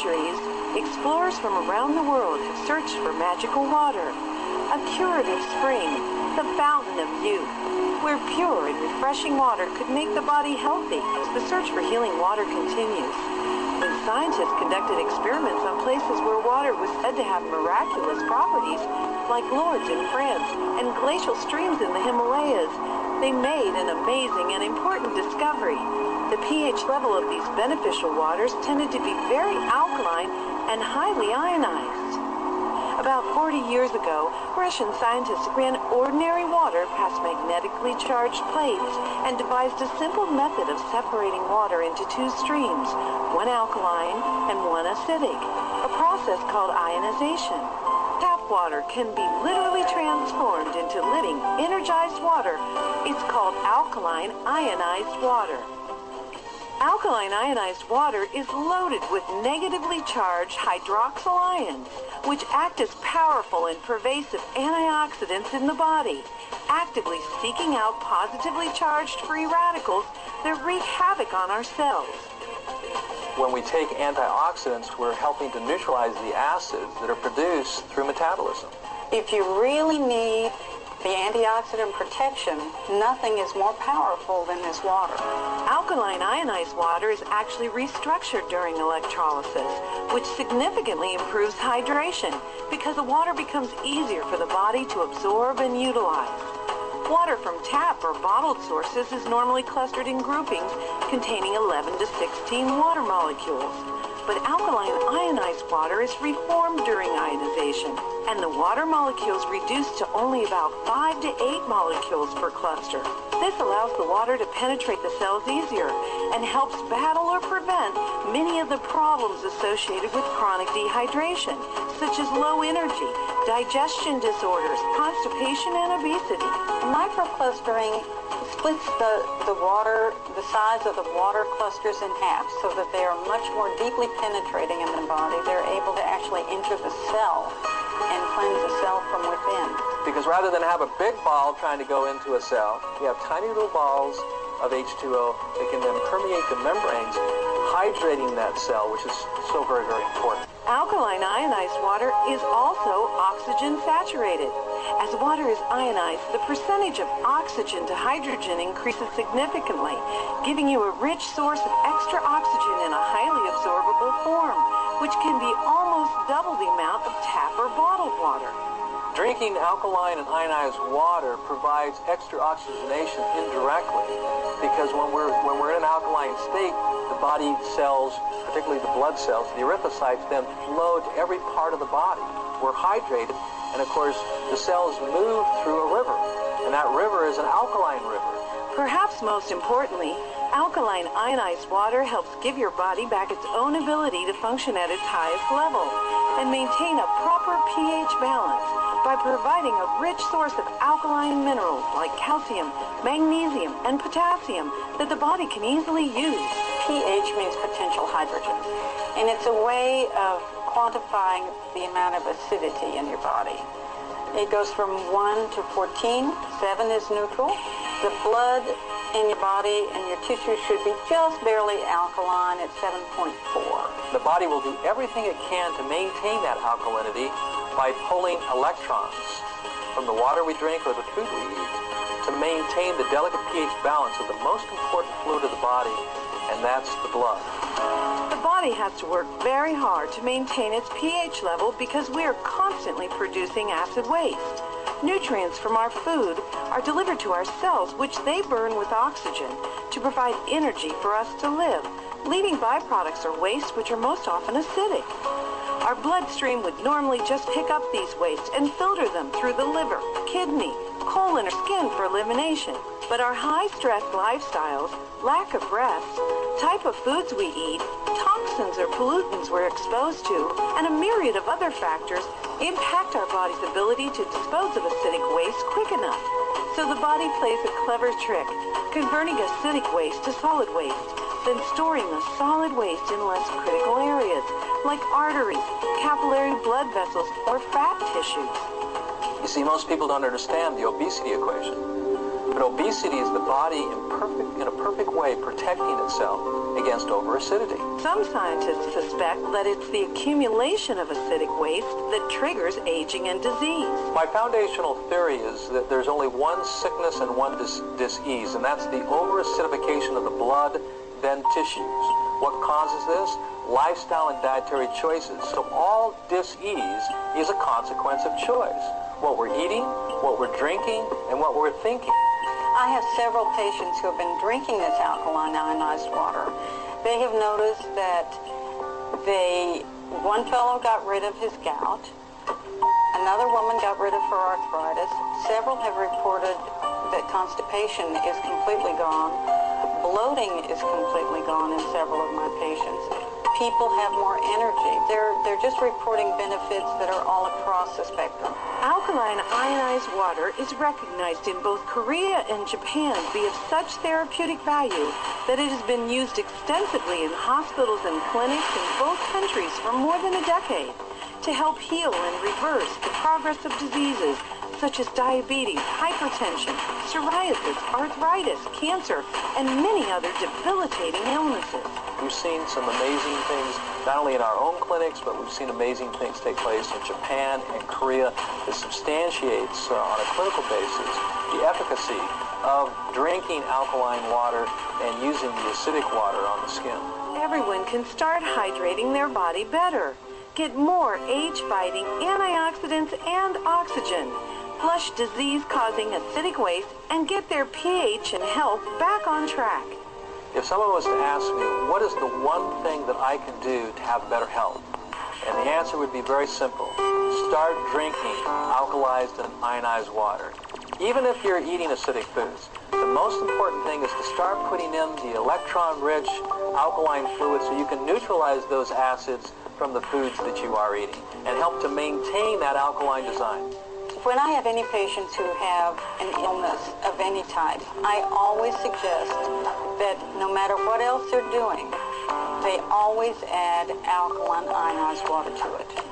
centuries, explorers from around the world have searched for magical water, a curative spring, the fountain of youth, where pure and refreshing water could make the body healthy. The search for healing water continues. When scientists conducted experiments on places where water was said to have miraculous properties, like Lourdes in France and glacial streams in the Himalayas, they made an amazing and important discovery. The pH level of these beneficial waters tended to be very alkaline and highly ionized. About 40 years ago, Russian scientists ran ordinary water past magnetically charged plates and devised a simple method of separating water into two streams, one alkaline and one acidic, a process called ionization. Tap water can be literally transformed into living, energized water. It's called alkaline ionized water. Alkaline ionized water is loaded with negatively charged hydroxyl ions, which act as powerful and pervasive antioxidants in the body, actively seeking out positively charged free radicals that wreak havoc on our cells. When we take antioxidants, we're helping to neutralize the acids that are produced through metabolism. If you really need the antioxidant protection, nothing is more powerful than this water. Alkaline ionized water is actually restructured during electrolysis, which significantly improves hydration because the water becomes easier for the body to absorb and utilize. Water from tap or bottled sources is normally clustered in groupings containing 11 to 16 water molecules. But alkaline ionized water is reformed during ionization, and the water molecules reduced to only about 5 to 8 molecules per cluster. This allows the water to penetrate the cells easier and helps battle or prevent many of the problems associated with chronic dehydration, such as low energy, digestion disorders, constipation, and obesity. Microclustering splits the size of the water clusters in half so that they are much more deeply penetrating in the body. They're able to actually enter the cell and cleanse the cell from within. Because rather than have a big ball trying to go into a cell, we have tiny little balls of H2O that can then permeate the membranes, hydrating that cell, which is so very, very important. Alkaline ionized water is also oxygen saturated. As water is ionized, the percentage of oxygen to hydrogen increases significantly, giving you a rich source of extra oxygen in a highly absorbable form, which can be almost double the amount of tap or bottled water. Drinking alkaline and ionized water provides extra oxygenation indirectly, because when we're in an alkaline state, the body cells, particularly the blood cells, the erythrocytes, then flow to every part of the body. We're hydrated, and of course, the cells move through a river, and that river is an alkaline river. Perhaps most importantly, alkaline ionized water helps give your body back its own ability to function at its highest level and maintain a proper pH balance by providing a rich source of alkaline minerals like calcium, magnesium, and potassium that the body can easily use. pH means potential hydrogen, and it's a way of quantifying the amount of acidity in your body. It goes from 1 to 14. 7 is neutral. The blood in your body and your tissue should be just barely alkaline at 7.4. The body will do everything it can to maintain that alkalinity by pulling electrons from the water we drink or the food we eat to maintain the delicate pH balance of the most important fluid of the body, and that's the blood. The body has to work very hard to maintain its pH level because we are constantly producing acid waste. Nutrients from our food are delivered to our cells, which they burn with oxygen to provide energy for us to live, leaving byproducts or waste which are most often acidic. Our bloodstream would normally just pick up these wastes and filter them through the liver, kidney, colon, or skin for elimination. But our high-stress lifestyles, lack of rest, type of foods we eat, toxins or pollutants we're exposed to, and a myriad of other factors impact our body's ability to dispose of acidic waste quick enough. So the body plays a clever trick, converting acidic waste to solid waste, then storing the solid waste in less critical areas, like arteries, capillary blood vessels, or fat tissues. You see, most people don't understand the obesity equation. But obesity is the body in a perfect way protecting itself against overacidity. Some scientists suspect that it's the accumulation of acidic waste that triggers aging and disease. My foundational theory is that there's only one sickness and one dis-ease, and that's the overacidification of the blood, then tissues. What causes this? Lifestyle and dietary choices. So all dis-ease is a consequence of choice. What we're eating, what we're drinking, and what we're thinking. I have several patients who have been drinking this alkaline ionized water. They have noticed that one fellow got rid of his gout, another woman got rid of her arthritis, several have reported that constipation is completely gone, bloating is completely gone in several of my patients. People have more energy. They're just reporting benefits that are all across the spectrum. Alkaline ionized water is recognized in both Korea and Japan to be of such therapeutic value that it has been used extensively in hospitals and clinics in both countries for more than a decade to help heal and reverse the progress of diseases such as diabetes, hypertension, psoriasis, arthritis, cancer, and many other debilitating illnesses. We've seen some amazing things, not only in our own clinics, but we've seen amazing things take place in Japan and Korea that substantiates on a clinical basis the efficacy of drinking alkaline water and using the acidic water on the skin. Everyone can start hydrating their body better. Get more age-fighting antioxidants and oxygen. Flush disease-causing acidic waste and get their pH and health back on track. If someone was to ask me, what is the one thing that I can do to have better health? And the answer would be very simple. Start drinking alkalized and ionized water. Even if you're eating acidic foods, the most important thing is to start putting in the electron-rich alkaline fluid so you can neutralize those acids from the foods that you are eating and help to maintain that alkaline design. When I have any patients who have an illness of any type, I always suggest that no matter what else they're doing, they always add alkaline ionized water to it.